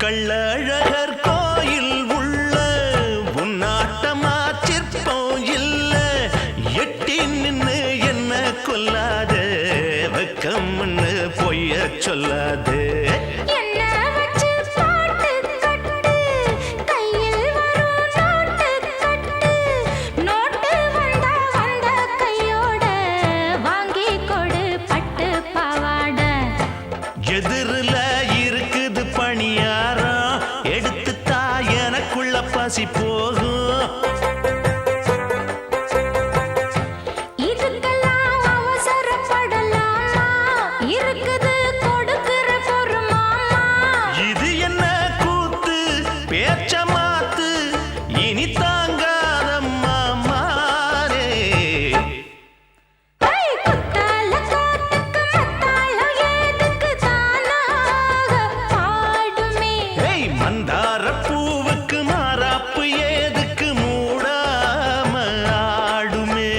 கள்ளழகர் கோயில் உள்ள உன்னாட்டமா சிற்பம் இல்ல எட்டி நின்னு என்ன கொல்லாத வெக்கம்னு பொய்ய சொல்லாதே எதிரில இருக்குது பணியாரம் எடுத்துட்டா எனக்குள்ள பசி போகும் இதுக்கெல்லாம் அவசரப்படலாமா இருக்குது கொடுக்கிற பொறுமாமா இது என்ன கூத்து பேச்ச மாத்து இனி தாங்காதம்மா மாறே குத்தால காட்டுக்கு மத்தாளம் ஏதுக்கு தானாக பாடுமே மந்தார பூவுக்கு மாறாப்பு ஏதுக்கு மூடாம ஆடுமே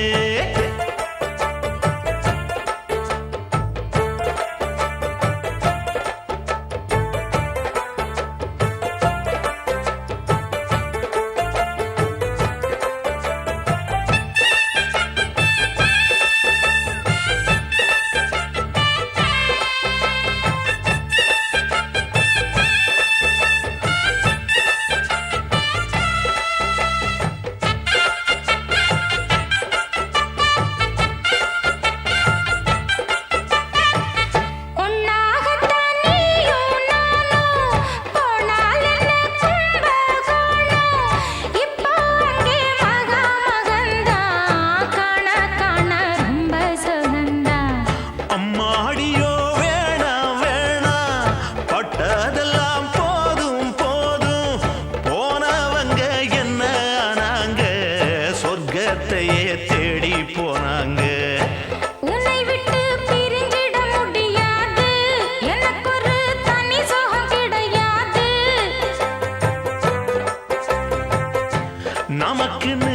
ஒன்னாகத்தான் நீயும் நானும் போனால் என்ன கும்பகோணம் இப்போ அங்கே மகாமகந்தான் காண காண ரொம்ப சுகந்தான் அம்மாடியோ வேணாம் வேணாம் பட்டதெல்லாம் போதும் போதும் போனவங்க என்ன ஆனாங்க சொர்க்கத்தையே தேடி போனாங்க உன்னை விட்டு பிரிஞ்சிட முடியாது எனக்கொரு தனி சுகம் கிடையாது நமக்குன்னு